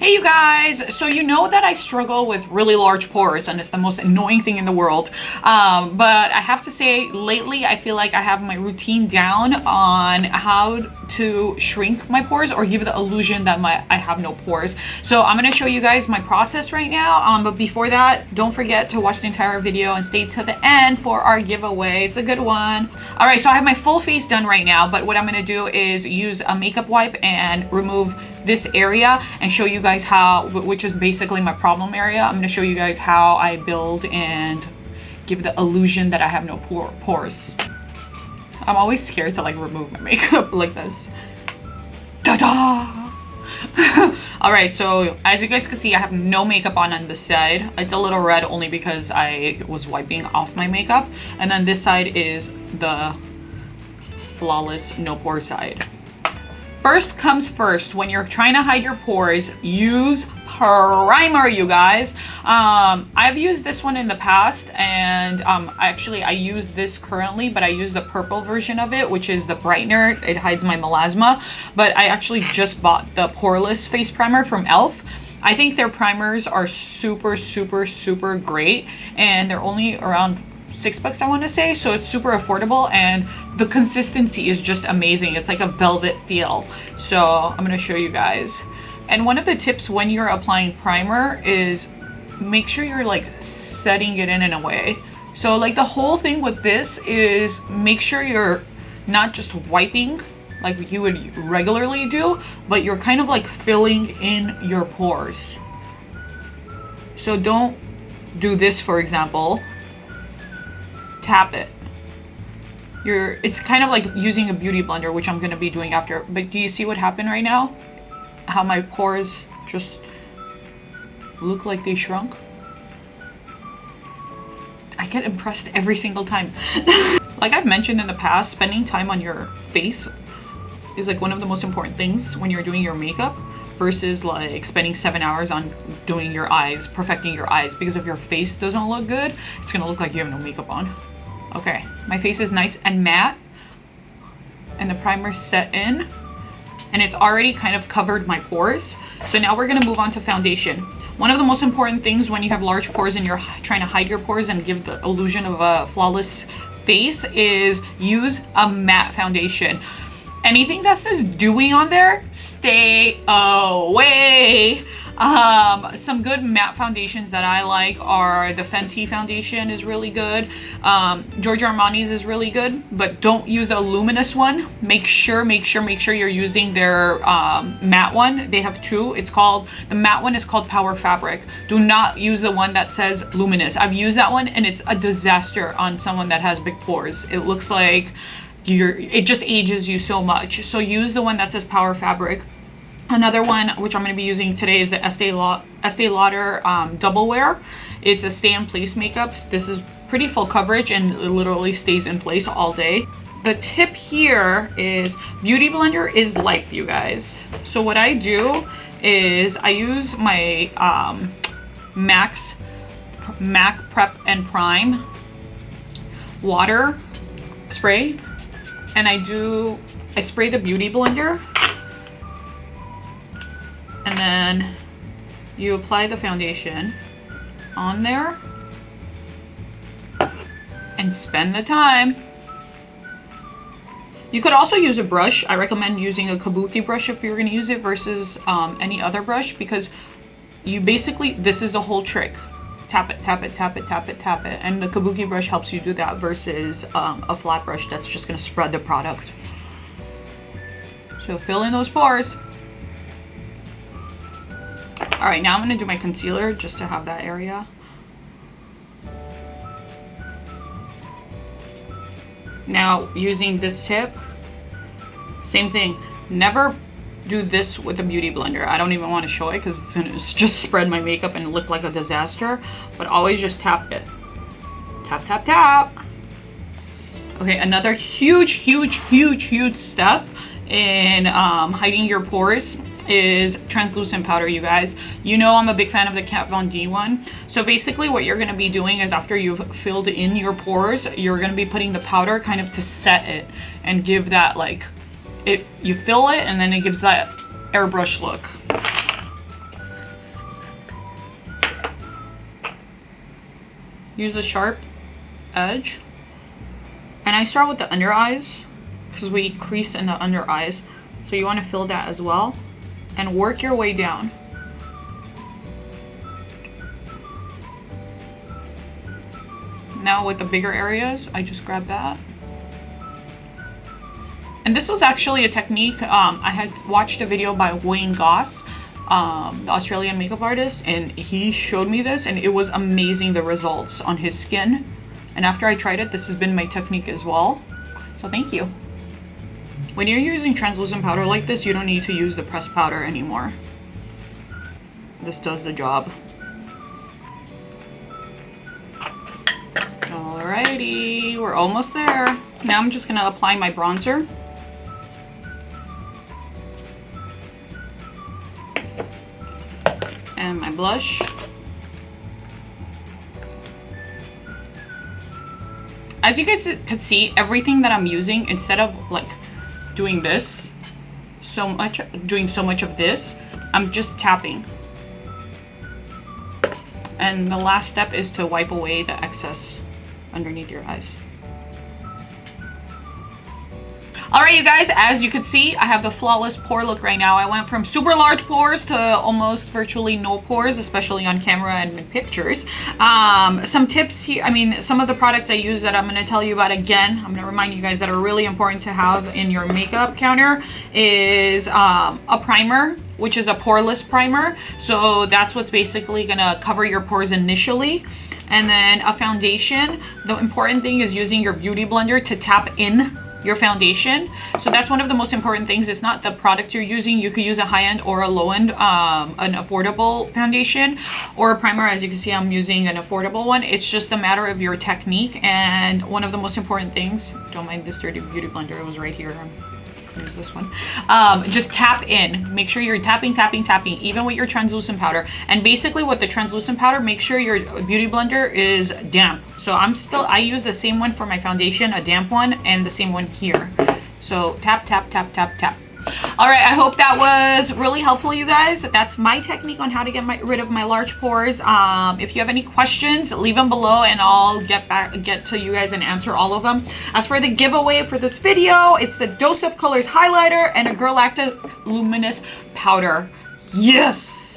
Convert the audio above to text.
Hey you guys, so you know that I struggle with really large pores and it's the most annoying thing in the world, but I have to say lately I feel like I have my routine down on how to shrink my pores or give the illusion that I have no pores. So I'm going to show you guys my process right now, but before that, don't forget to watch the entire video and stay to the end for our giveaway. It's a good one. Alright, so I have my full face done right now, but what I'm going to do is use a makeup wipe and remove this area and show you guys how, which is basically my problem area. I'm going to show you guys how I build and give the illusion that I have no pores. I'm always scared to like remove my makeup like this. Ta-da! Alright, so as you guys can see, I have no makeup on this side. It's a little red only because I was wiping off my makeup. And then this side is the flawless no pore side. First comes first, when you're trying to hide your pores, use primer, you guys. I've used this one in the past, and actually I use this currently, but I use the purple version of it, which is the brightener. It hides my melasma, but I actually just bought the poreless face primer from e.l.f. I think their primers are super great, and they're only around $6, I want to say, so it's super affordable, and the consistency is just amazing. It's like a velvet feel. So I'm going to show you guys. And one of the tips when you're applying primer is make sure you're like setting it in a way. So like the whole thing with this is make sure you're not just wiping like you would regularly do, but you're kind of like filling in your pores. So don't do this, for example. Tap it. It's kind of like using a beauty blender, which I'm going to be doing after. But do you see what happened right now? How my pores just look like they shrunk? I get impressed every single time. Like I've mentioned in the past, spending time on your face is like one of the most important things when you're doing your makeup versus like spending 7 hours on doing your eyes, perfecting your eyes. Because if your face doesn't look good, it's going to look like you have no makeup on. Okay, my face is nice and matte, and the primer's set in, and it's already kind of covered my pores. So now we're gonna move on to foundation. One of the most important things when you have large pores and you're trying to hide your pores and give the illusion of a flawless face is use a matte foundation. Anything that says dewy on there, stay away. Some good matte foundations that I like are the Fenty foundation is really good. Giorgio Armani's is really good, but don't use the luminous one. Make sure you're using their matte one. They have two. The matte one is called Power Fabric. Do not use the one that says luminous. I've used that one and it's a disaster on someone that has big pores. It looks like it just ages you so much. So use the one that says Power Fabric. Another one, which I'm going to be using today, is the Estee Lauder Double Wear. It's a stay-in-place makeup. This is pretty full coverage and it literally stays in place all day. The tip here is Beauty Blender is life, you guys. So what I do is I use my MAC Prep and Prime water spray, and I spray the Beauty Blender. And then you apply the foundation on there and spend the time. You could also use a brush. I recommend using a kabuki brush if you're going to use it versus any other brush, because you basically, this is the whole trick. Tap it, tap it, tap it, tap it, tap it. And the kabuki brush helps you do that versus a flat brush that's just going to spread the product. So fill in those pores. Alright, now I'm going to do my concealer just to have that area. Now, using this tip, same thing. Never do this with a beauty blender. I don't even want to show it because it's going to just spread my makeup and look like a disaster. But always just tap it. Tap, tap, tap. Okay, another huge step in hiding your pores is translucent powder, you guys. You know I'm a big fan of the Kat Von D one. So basically what you're going to be doing is after you've filled in your pores, you're going to be putting the powder kind of to set it and give that like, you fill it and then it gives that airbrush look. use the sharp edge. And I start with the under eyes because we crease in the under eyes. So you want to fill that as well and work your way down. Now with the bigger areas, I just grab that. And this was actually a technique, I had watched a video by Wayne Goss, the Australian makeup artist, and he showed me this and it was amazing, the results on his skin. And after I tried it, this has been my technique as well. So thank you. When you're using translucent powder like this, you don't need to use the pressed powder anymore. This does the job. Alrighty, we're almost there. Now I'm just gonna apply my bronzer. And my blush. As you guys could see, everything that I'm using, instead of like doing this doing so much of this, I'm just tapping. And the last step is to wipe away the excess underneath your eyes. Alright you guys, as you can see, I have the flawless pore look right now. I went from super large pores to almost virtually no pores, especially on camera and in pictures. Some tips here, some of the products I use that I'm going to tell you about again, I'm going to remind you guys that are really important to have in your makeup counter is a primer, which is a poreless primer. So that's what's basically going to cover your pores initially. And then a foundation. The important thing is using your beauty blender to tap in your foundation. So that's one of the most important things. It's not the product you're using. You could use a high-end or a low-end, an affordable foundation or a primer. As you can see, I'm using an affordable one. It's just a matter of your technique. And one of the most important things, don't mind this dirty beauty blender, it was right here. Here's this one. Just tap in. Make sure you're tapping, even with your translucent powder. And basically with the translucent powder, make sure your beauty blender is damp. So I use the same one for my foundation, a damp one, and the same one here. So tap, tap, tap, tap, tap. All right, I hope that was really helpful, you guys. That's my technique on how to get rid of my large pores. If you have any questions, leave them below and I'll get to you guys and answer all of them. As for the giveaway for this video, it's the Dose of Colors highlighter and a Girl Active Luminous powder. Yes!